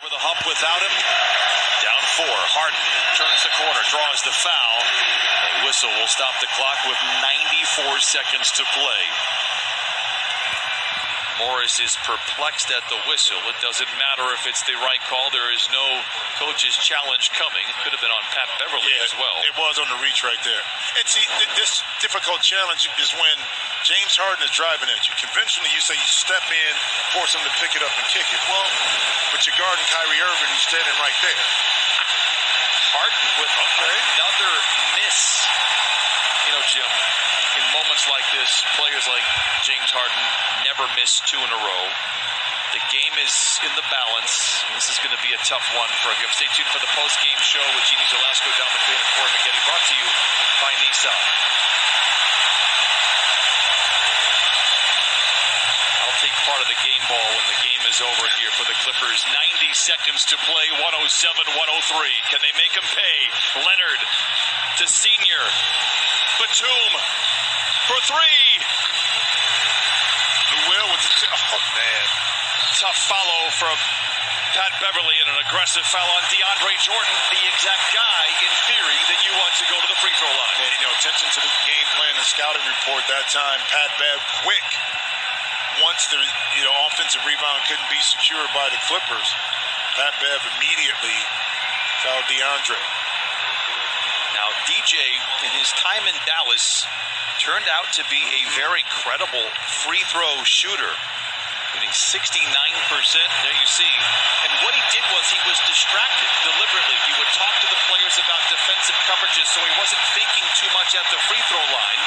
With a hump without him, down 4. Harden turns the corner, draws the foul. A whistle will stop the clock with 94 seconds to play. Morris is perplexed at the whistle. It doesn't matter if it's the right call. There is no coach's challenge coming. It could have been on Pat Beverly as well. It was on the reach right there. And see, this difficult challenge is when James Harden is driving at you. Conventionally, you say you step in, force him to pick it up and kick it. Well, but you're guarding Kyrie Irving, who's standing right there. Harden with another miss. You know, Jim, in moments like this, players like James Harden never miss 2 in a row. The game is in the balance. This is going to be a tough one for him. Stay tuned for the post-game show with Jeannie Velasco, Don McLean, and Corey McGetty, brought to you by Nissan. I'll take part of the game ball when the game is over here for the Clippers. 90 seconds to play, 107-103. Can they make him pay? Leonard to Senior. Batum for 3. Who will with the... Oh, man. Tough follow from Pat Beverly and an aggressive foul on DeAndre Jordan, the exact guy, in theory, that you want to go to the free throw line. And, you know, attention to the game plan and scouting report that time. Pat Bev quick. Once the offensive rebound couldn't be secured by the Clippers, Pat Bev immediately fouled DeAndre. Now, DJ, in his time in Dallas, turned out to be a very credible free throw shooter. Hitting 69%, there you see. And what he did was he was distracted deliberately. He would talk to the players about defensive coverages, so he wasn't thinking too much at the free throw line.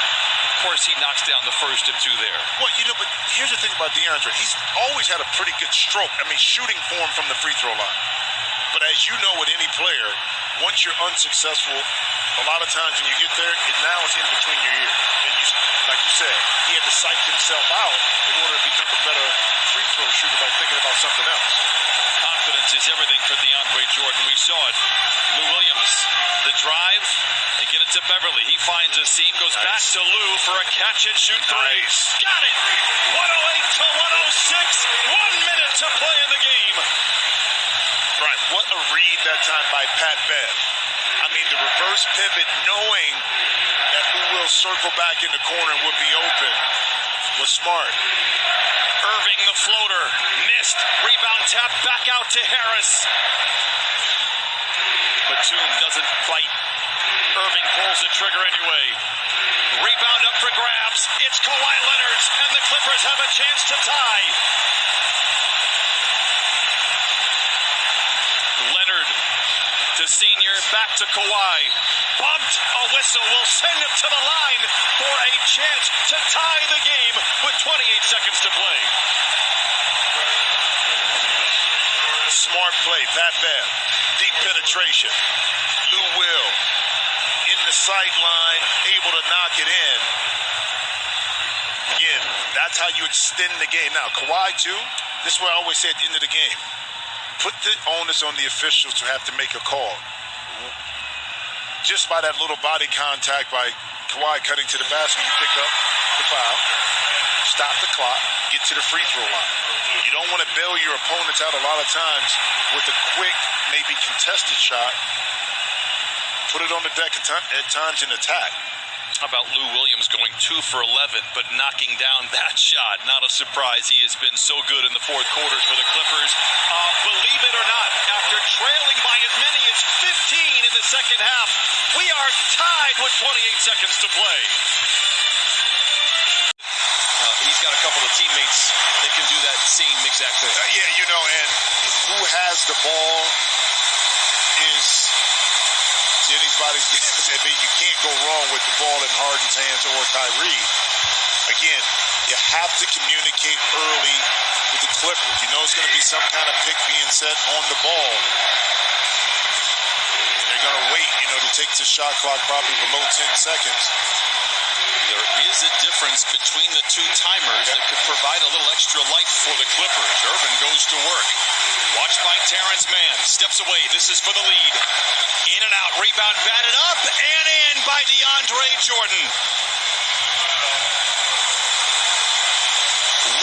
Of course, he knocks down the first of 2 there. Well, but here's the thing about DeAndre. He's always had a pretty good stroke. I mean, shooting form from the free throw line. But as you know with any player, once you're unsuccessful, a lot of times when you get there, now it's in between your ears. And like you said, he had to psych himself out in order to become a better free throw shooter by thinking about something else. Confidence is everything for DeAndre Jordan. We saw it. Lou Williams, the drive, they get it to Beverly. He finds a seam, goes back to Lou for a catch-and-shoot 3. Got it! 108-106. 1 minute to play in the game. Right, what a read that time by Pat Bev. I mean, the reverse pivot, knowing that Lou will circle back in the corner and would be open, was smart. Irving, the floater, missed. Rebound tap back out to Harris. Batum doesn't fight. Irving pulls the trigger anyway. Rebound up for grabs. It's Kawhi Leonard, and the Clippers have a chance to tie. Leonard to Senior, back to Kawhi. Bumped, a whistle will send him to the line for a chance to tie the game with 28 seconds to play. Smart play, Pat Bev. Deep penetration. Lou Will in the sideline, able to knock it in. Again, that's how you extend the game. Now, Kawhi, too, this is what I always say at the end of the game. Put the onus on the officials to have to make a call. Just by that little body contact by Kawhi cutting to the basket, you pick up the foul, stop the clock, get to the free throw line. You don't want to bail your opponents out a lot of times with a quick, maybe contested shot. Put it on the deck at times in attack. How about Lou Williams going 2 for 11, but knocking down that shot? Not a surprise. He has been so good in the fourth quarters for the Clippers. Believe it or not, after trailing by as many as 15 in the second half, we are tied with 28 seconds to play. He's got a couple of teammates that can do that same exact thing. Yeah, and who has the ball is anybody's guess. I mean, you can't go wrong with the ball in Harden's hands or Kyrie. Again, you have to communicate early with the Clippers. You know it's going to be some kind of pick being set on the ball. And they're going to wait, to take the shot clock probably below 10 seconds. There is a difference between the 2 timers that could provide a little extra life for the Clippers. Irvin goes to work. Watched by Terrence Mann. Steps away. This is for the lead. In and out. Rebound batted up and in by DeAndre Jordan.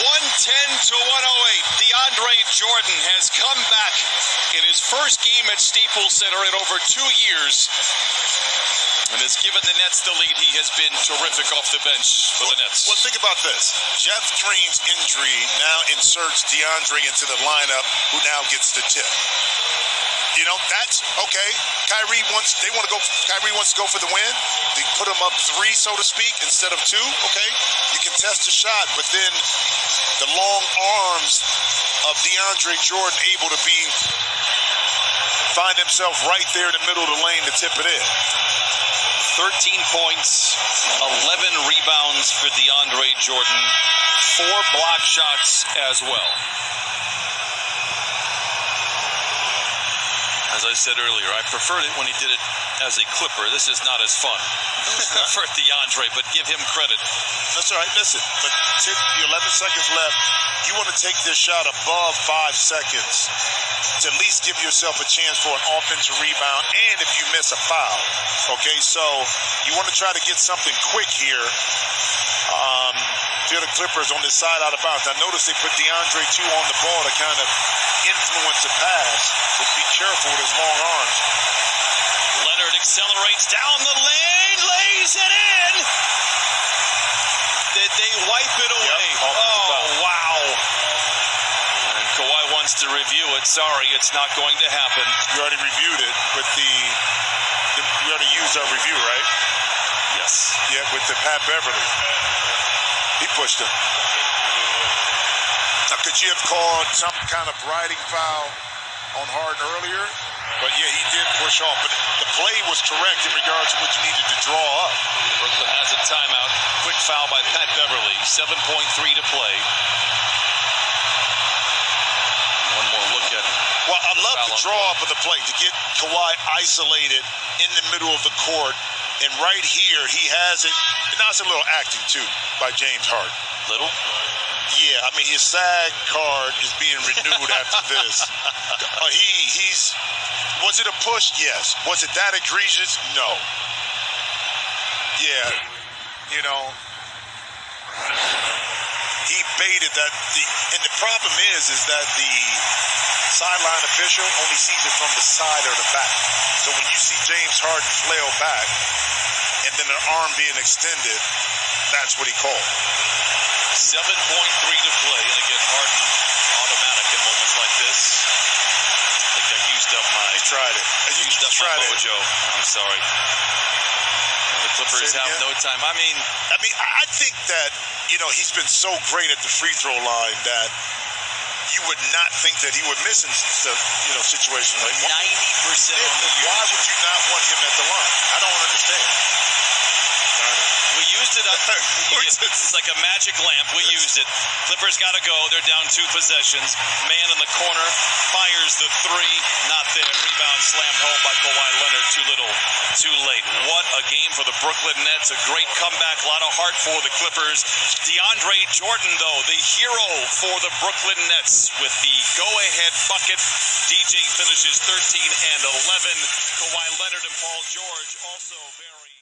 110-108. DeAndre Jordan has come back first game at Staples Center in over 2 years. And has given the Nets the lead. He has been terrific off the bench for the Nets. Well, think about this. Jeff Green's injury now inserts DeAndre into the lineup, who now gets the tip. You know, that's okay. Kyrie wants to go for the win. They put him up 3, so to speak, instead of 2. Okay, you can test the shot, but then the long arms of DeAndre Jordan able to find himself right there in the middle of the lane to tip it in. 13 points, 11 rebounds for DeAndre Jordan, 4 block shots as well. As I said earlier, I preferred it when he did it as a Clipper. This is not as fun for DeAndre, but give him credit. That's all right. Listen, but 11 seconds left. You want to take this shot above 5 seconds to at least give yourself a chance for an offensive rebound, and if you miss, a foul. Okay, so you want to try to get something quick here. Feel the Clippers on this side out of bounds. I noticed they put DeAndre, too, on the ball to kind of influence the pass. But be careful with his long arms. Leonard accelerates down the lane, lays it in. Did they wipe it away? Yep, oh, wow. And Kawhi wants to review it. Sorry, it's not going to happen. You already reviewed it with we already used our review, right? Yes. Yeah, with the Pat Beverly. He pushed him. Now, could you have called some kind of riding foul on Harden earlier? But yeah, he did push off. But the play was correct in regards to what you needed to draw up. Brooklyn has a timeout. Quick foul by Pat Beverly. 7.3 to play. One more look at. Well, I love the draw up of the play to get Kawhi isolated in the middle of the court. And right here, he has it. And now it's a little acting, too, by James Harden. Little? Yeah, I mean, his SAG card is being renewed after this. Was it a push? Yes. Was it that egregious? No. Yeah, you know, he baited that. And the problem is that the sideline official only sees it from the side or the back. So when you see James Harden flail back and then an arm being extended, that's what he called. 7.3 to play, and again, Harden automatic in moments like this. I think I used up my. You tried it. I used up my mojo. I'm sorry. The Clippers have no time. I mean, I think that, you know, he's been so great at the free throw line that you would not think that he would miss in situations like 90% on the year. Why would you not want him at the line? I don't understand. We used it. It's like a magic lamp. We used it. Clippers got to go. They're down 2 possessions. Man in the corner fires the 3. Not there. Rebound slammed home by Kawhi Leonard. Too little, too late. What a game for the Brooklyn Nets. A great comeback. A lot of heart for the Clippers. DeAndre Jordan, though, the hero for the Brooklyn Nets with the go-ahead bucket. DJ finishes 13 and 11. Kawhi Leonard and Paul George also very